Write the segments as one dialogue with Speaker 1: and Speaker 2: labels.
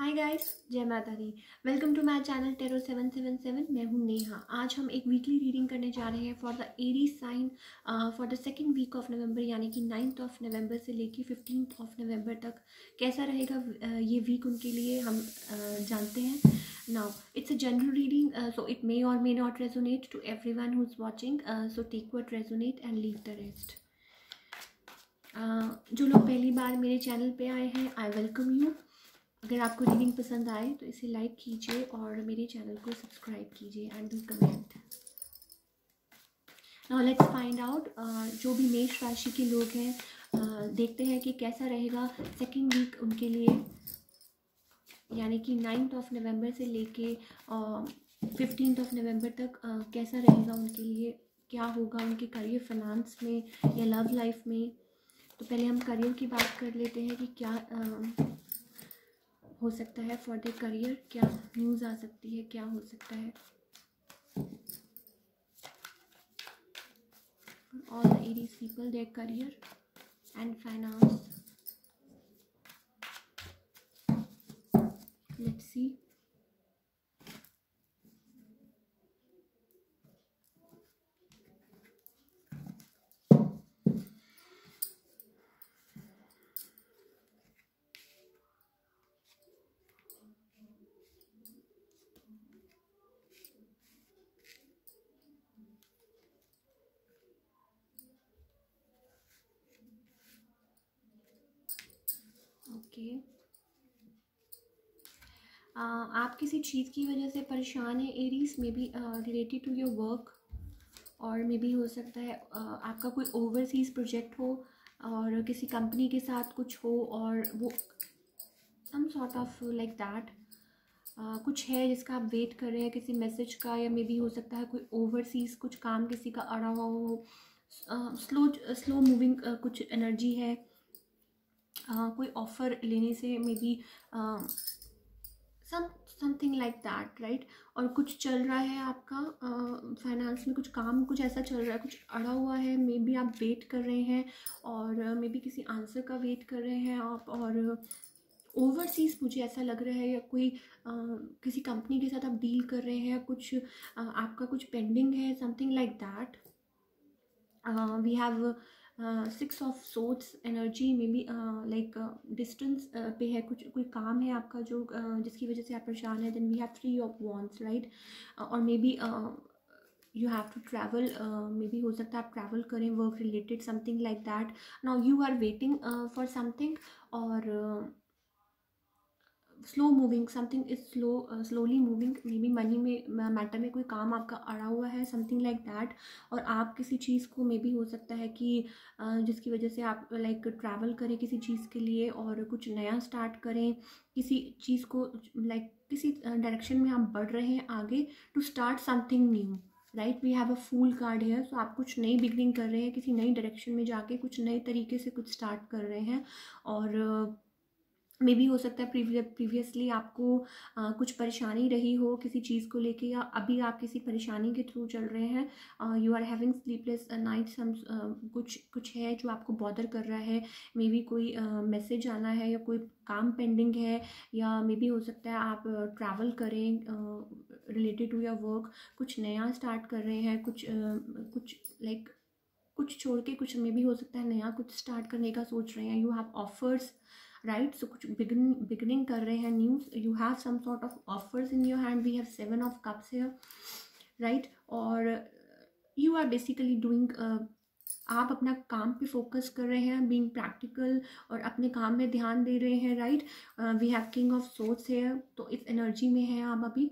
Speaker 1: हाय guys, जय माता दी। Welcome to my channel tarot 777। मैं हूं नेहा। आज हम एक वीकली रीडिंग करने जा रहे हैं for the Aries sign for the second week of November, यानी कि 9th ऑफ नवंबर से लेके 15th ऑफ नवंबर तक कैसा रहेगा ये वीक उनके लिए हम जानते हैं। Now it's a general reading, so it may or may not resonate to everyone who is watching, so take what resonate and leave the rest. जो लोग पहली बार मेरे चैनल पे आए हैं, आई वेलकम यू। अगर आपको रीडिंग पसंद आए तो इसे लाइक कीजिए और मेरे चैनल को सब्सक्राइब कीजिए and do comment. Now let's find out जो भी मेष राशि के लोग हैं, देखते हैं कि कैसा रहेगा सेकेंड वीक उनके लिए, यानी कि 9th ऑफ नवंबर से लेके 15th ऑफ नवंबर तक कैसा रहेगा उनके लिए, क्या होगा उनके करियर, फाइनेंस में या लव लाइफ में। तो पहले हम करियर की बात कर लेते हैं कि क्या हो सकता है फॉर द करियर, क्या न्यूज़ आ सकती है, क्या हो सकता है। All the Aries people, their career and finance. Let's see. Okay, आप किसी चीज़ की वजह से परेशान हैं Aries, maybe related to your work, और मे बी हो सकता है आपका कोई ओवरसीज प्रोजेक्ट हो और किसी कंपनी के साथ कुछ हो, और वो some sort of like that कुछ है जिसका आप वेट कर रहे हैं, किसी मैसेज का, या मे बी हो सकता है कोई ओवरसीज कुछ काम किसी का अड़ा हुआ हो। स्लो मूविंग कुछ एनर्जी है, कोई ऑफ़र लेने से may be something like that, right. और कुछ चल रहा है आपका फाइनेंस में, कुछ काम कुछ ऐसा चल रहा है, कुछ अड़ा हुआ है, मे बी आप वेट कर रहे हैं, और मे बी किसी आंसर का वेट कर रहे हैं आप। और ओवरसीज़ मुझे ऐसा लग रहा है, या कोई किसी कंपनी के साथ आप डील कर रहे हैं, कुछ आपका कुछ पेंडिंग है, something like that. We have 6 of swords energy, maybe like distance पे है, कुछ कोई काम है आपका जो जिसकी वजह से आप परेशान है। Then we have 3 of wands, right. और maybe you have to travel, maybe हो सकता है आप ट्रैवल करें, work related, something like that. Now you are waiting for something, और slow moving, something is slowly moving, maybe money में matter में कोई काम आपका अड़ा हुआ है, समथिंग लाइक दैट। और आप किसी चीज़ को, मे बी हो सकता है कि जिसकी वजह से आप लाइक ट्रैवल करें किसी चीज़ के लिए और कुछ नया स्टार्ट करें, किसी चीज़ को लाइक किसी डायरेक्शन में आप बढ़ रहे हैं आगे, to start something new, right. We have a fool card है, सो आप कुछ नई बिगनिंग कर रहे हैं, किसी नई डायरेक्शन में जाके कुछ नए तरीके से कुछ स्टार्ट कर रहे हैं। और मे बी हो सकता है प्रीवियसली आपको कुछ परेशानी रही हो किसी चीज़ को लेके, या अभी आप किसी परेशानी के थ्रू चल रहे हैं। You are having sleepless night, some कुछ है जो आपको बॉदर कर रहा है। मे बी कोई मैसेज आना है, या कोई काम पेंडिंग है, या मे बी हो सकता है आप ट्रैवल करें रिलेटेड टू योर वर्क, कुछ नया स्टार्ट कर रहे हैं, कुछ लाइक कुछ छोड़ के कुछ मे बी हो सकता है नया कुछ स्टार्ट करने का सोच रहे हैं। You have offers, right. So कुछ बिगनिंग कर रहे हैं news, you have some sort of offers in your hand. We have 7 of cups here, right. और यू आर बेसिकली डूइंग, आप अपना काम पे फोकस कर रहे हैं, बीइंग प्रैक्टिकल, और अपने काम में ध्यान दे रहे हैं, right. We have king of swords है, तो इस एनर्जी में है आप अभी,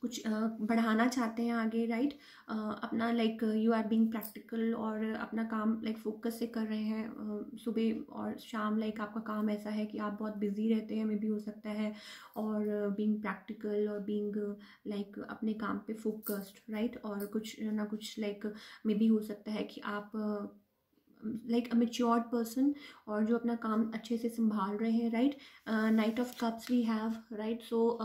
Speaker 1: कुछ बढ़ाना चाहते हैं आगे, राइट। अपना like you are being practical, और अपना काम लाइक फोकस से कर रहे हैं। सुबह और शाम लाइक आपका काम ऐसा है कि आप बहुत बिजी रहते हैं, मे बी हो सकता है। और बीइंग प्रैक्टिकल और बीइंग लाइक अपने काम पे फोकस्ड, राइट। और कुछ ना कुछ लाइक मे बी हो सकता है कि आप लाइक अ मेच्योर्ड पर्सन, और जो अपना काम अच्छे से संभाल रहे हैं, right. Knight of cups we have, right. So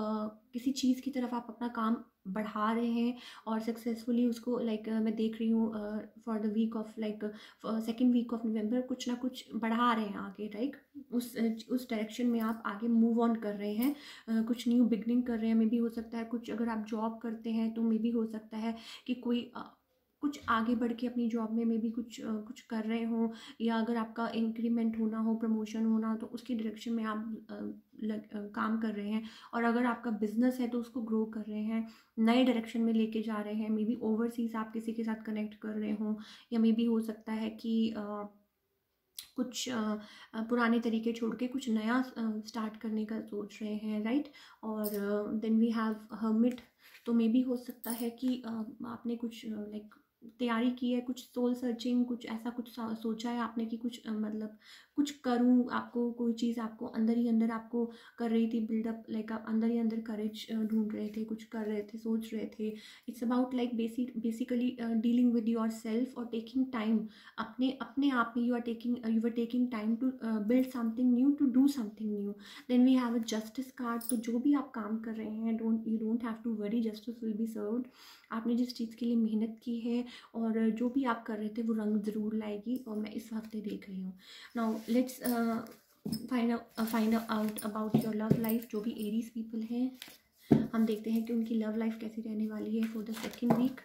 Speaker 1: किसी चीज़ की तरफ आप अपना काम बढ़ा रहे हैं और सक्सेसफुली उसको, लाइक मैं देख रही हूँ for the week of, like second week of November, कुछ ना कुछ बढ़ा रहे हैं आगे, राइट। उस डायरेक्शन में आप आगे मूव ऑन कर रहे हैं, कुछ न्यू बिगनिंग कर रहे हैं। मे बी हो सकता है कुछ, अगर आप जॉब करते हैं तो मे बी हो सकता है कि कोई कुछ आगे बढ़ के अपनी जॉब में मे बी कुछ कर रहे हो, या अगर आपका इंक्रीमेंट होना हो, प्रमोशन होना, तो उसकी डायरेक्शन में आप काम कर रहे हैं। और अगर आपका बिजनेस है तो उसको ग्रो कर रहे हैं, नए डायरेक्शन में लेके जा रहे हैं। मे बी ओवरसीज आप किसी के साथ कनेक्ट कर रहे हो, या मे बी हो सकता है कि कुछ पुराने तरीके छोड़ के कुछ नया स्टार्ट करने का सोच रहे हैं, राइट। और देन वी हैव हर्मिट। तो मे बी हो सकता है कि आपने कुछ लाइक तैयारी की है, कुछ सोल सर्चिंग, कुछ ऐसा कुछ सोचा है आपने कि कुछ मतलब कुछ करूं, आपको कोई चीज़ आपको अंदर ही अंदर आपको कर रही थी बिल्डअप, लाइक आप अंदर ही अंदर करेज ढूंढ रहे थे, कुछ कर रहे थे, सोच रहे थे। It's about like basically dealing with yourself और टेकिंग टाइम, अपने अपने आप में you are taking time to build something new, to do something new. Then we have a justice card. तो जो भी आप काम कर रहे हैं, you don't have to worry, justice will be served. आपने जिस चीज़ के लिए मेहनत की है और जो भी आप कर रहे थे वो रंग ज़रूर लाएगी, और मैं इस हफ्ते देख रही हूँ। Now let's find out about your love life. जो भी एरीज पीपल हैं, हम देखते हैं कि उनकी लव लाइफ कैसी रहने वाली है for the second week.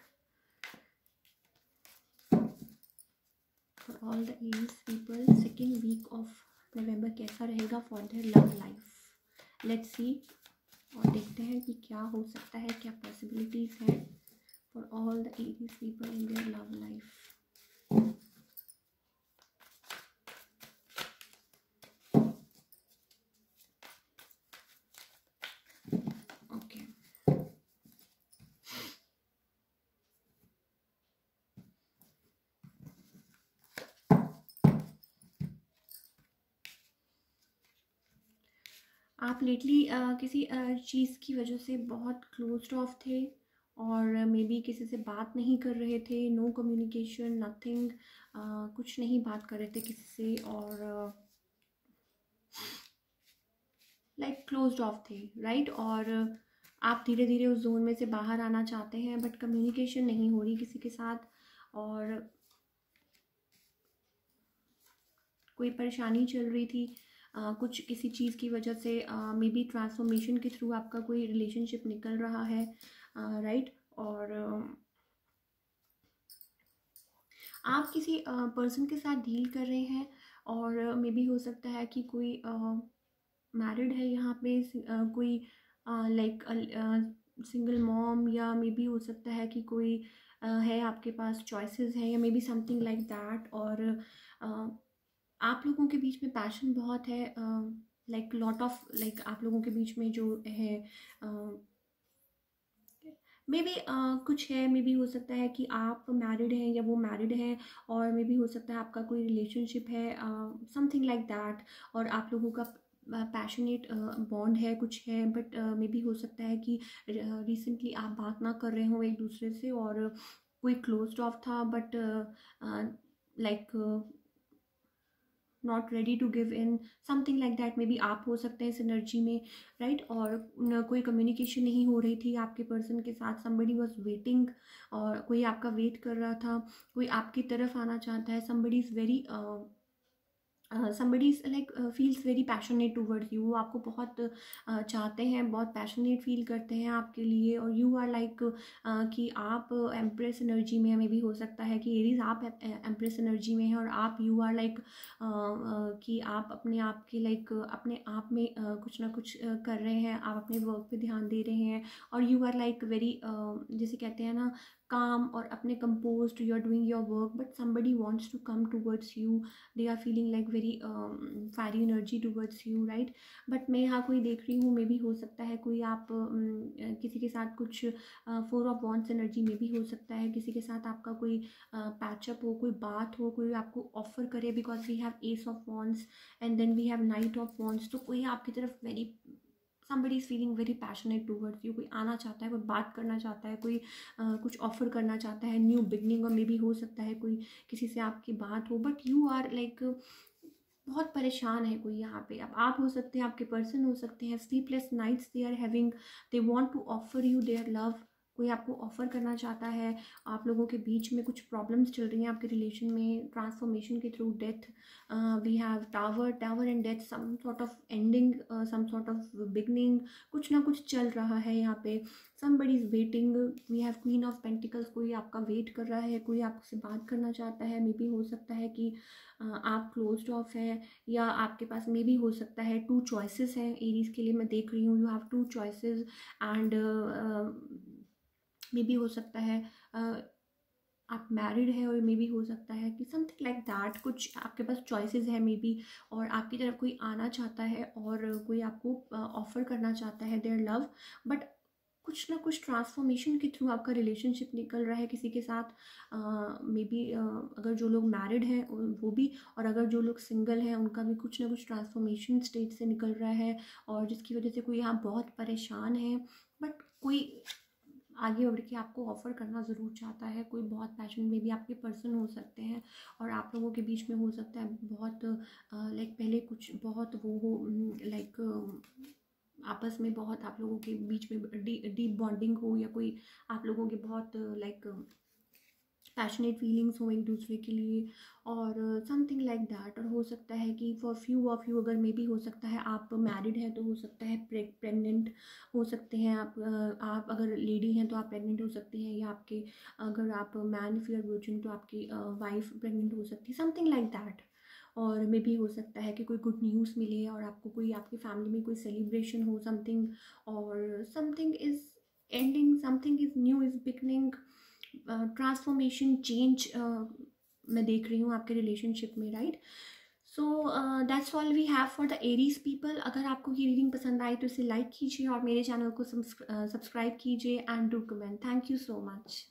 Speaker 1: For all the Aries people, second week of November कैसा रहेगा for their love life. Let's see, और देखते हैं कि क्या हो सकता है, क्या पॉसिबिलिटीज हैं for all the Aries people in their love life. Okay. आप लेटली किसी चीज़ की वजह से बहुत क्लोज्ड ऑफ थे, और मे बी किसी से बात नहीं कर रहे थे, नो कम्युनिकेशन, नथिंग, कुछ नहीं बात कर रहे थे किसी से, और लाइक क्लोज्ड ऑफ थे, राइट। और आप धीरे धीरे उस जोन में से बाहर आना चाहते हैं, बट कम्युनिकेशन नहीं हो रही किसी के साथ, और कोई परेशानी चल रही थी कुछ किसी चीज़ की वजह से, मे बी ट्रांसफॉर्मेशन के थ्रू आपका कोई रिलेशनशिप निकल रहा है, राइट। और आप किसी पर्सन के साथ डील कर रहे हैं, और मे बी हो सकता है कि कोई मैरिड है यहाँ पे, कोई लाइक सिंगल मॉम, या मे बी हो सकता है कि कोई है आपके पास चॉइसेस हैं, या may be something like that. और आप लोगों के बीच में पैशन बहुत है, लाइक लॉट ऑफ, लाइक आप लोगों के बीच में जो है मे बी कुछ है, मे बी हो सकता है कि आप मैरिड हैं या वो मैरिड हैं, और मे बी हो सकता है आपका कोई रिलेशनशिप है, समथिंग लाइक दैट। और आप लोगों का पैशनेट बॉन्ड है, कुछ है, बट मे बी हो सकता है कि रिसेंटली आप बात ना कर रहे हो एक दूसरे से, और कोई क्लोज्ड ऑफ था, but like not ready to give in, something like that. Maybe आप हो सकते हैं इस एनर्जी में, राइट। और कोई कम्युनिकेशन नहीं हो रही थी आपके पर्सन के साथ, somebody was वेटिंग, और कोई आपका वेट कर रहा था, कोई आपकी तरफ आना चाहता है, somebody is very somebody is like feels very passionate towards you, वो आपको बहुत चाहते हैं, बहुत पैशनेट फील करते हैं आपके लिए, और यू आर लाइक कि आप एम्प्रेस एनर्जी में, मे भी हो सकता है कि एरीज आप एम्प्रेस एनर्जी में हैं, और आप यू आर लाइक कि आप अपने आप के लाइक अपने आप में कुछ ना कुछ कर रहे हैं, आप अपने वर्क पे ध्यान दे रहे हैं, और यू आर लाइक वेरी जैसे कहते हैं ना काम, और अपने composed, you are doing your work, but somebody wants to come towards you, they are feeling like very fiery energy towards you, right। But मैं यहाँ कोई देख रही हूँ, मे भी हो सकता है कोई आप किसी के साथ कुछ फोर ऑफ वॉन्ट्स एनर्जी में भी हो सकता है, किसी के साथ आपका कोई पैचअप हो, कोई बात हो, कोई आपको ऑफर करे, because we have ace of wands and then we have knight of wands. तो कोई आपकी तरफ very somebody is feeling very passionate towards you, कोई आना चाहता है, कोई बात करना चाहता है, कोई कुछ ऑफर करना चाहता है, न्यू बिगनिंग, और मे बी हो सकता है कोई किसी से आपकी बात हो, बट यू आर लाइक बहुत परेशान है कोई यहाँ पे। अब आप हो सकते हैं, आपके पर्सन हो सकते हैं, sleepless nights they are having, they want to offer you their love, कोई आपको ऑफर करना चाहता है, आप लोगों के बीच में कुछ प्रॉब्लम्स चल रही हैं आपके रिलेशन में, ट्रांसफॉर्मेशन के through, death, we have tower and death, some sort of ending, some sort of beginning, कुछ ना कुछ चल रहा है यहाँ पे, somebody is waiting, we have queen of pentacles, कोई आपका वेट कर रहा है, कोई आपसे बात करना चाहता है, मे बी हो सकता है कि आप क्लोज्ड ऑफ हैं, या आपके पास मे बी हो सकता है 2 चॉइसेस हैं एरीज के लिए, मैं देख रही हूँ, you have 2 choices, and may be हो सकता है आप मैरिड है, और मे बी हो सकता है कि समथिंग लाइक दैट, कुछ आपके पास चॉइसेस है मे बी, और आपकी तरफ कोई आना चाहता है, और कोई आपको ऑफर करना चाहता है देयर लव, बट कुछ ना कुछ ट्रांसफॉर्मेशन के थ्रू आपका रिलेशनशिप निकल रहा है किसी के साथ, मे बी अगर जो लोग मैरिड हैं वो भी, और अगर जो लोग सिंगल हैं उनका भी कुछ ना कुछ ट्रांसफॉर्मेशन स्टेज से निकल रहा है, और जिसकी वजह से कोई यहाँ बहुत परेशान है, बट कोई आगे बढ़ के आपको ऑफ़र करना ज़रूर चाहता है, कोई बहुत पैशन में भी आपके पर्सन हो सकते हैं, और आप लोगों के बीच में हो सकता है बहुत लाइक पहले कुछ बहुत वो हो, लाइक आपस में बहुत आप लोगों के बीच में डीप बॉन्डिंग हो, या कोई आप लोगों के बहुत लाइक पैशनेट फीलिंग्स हो एक दूसरे के लिए, और समथिंग लाइक दैट। और हो सकता है कि फॉर फ्यू ऑफ यू, अगर मे बी हो सकता है आप मैरिड हैं तो हो सकता है प्रेग्नेंट हो सकते हैं आप अगर लेडी हैं तो आप प्रेग्नेंट हो सकती हैं, या आपके अगर आप man if you are virgin तो आपकी वाइफ प्रेग्नेंट हो सकती है, समथिंग लाइक दैट। और मे बी हो सकता है कि कोई गुड न्यूज़ मिले, और आपको कोई आपकी फैमिली में कोई सेलिब्रेशन हो समथिंग, और something is ending, something is new is beginning, transformation change मैं देख रही हूँ आपके रिलेशनशिप में, right. So that's all we have for the Aries people. अगर आपको ये रीडिंग पसंद आई तो इसे लाइक कीजिए, और मेरे चैनल को सब्सक्राइब कीजिए, and do comment. Thank you so much.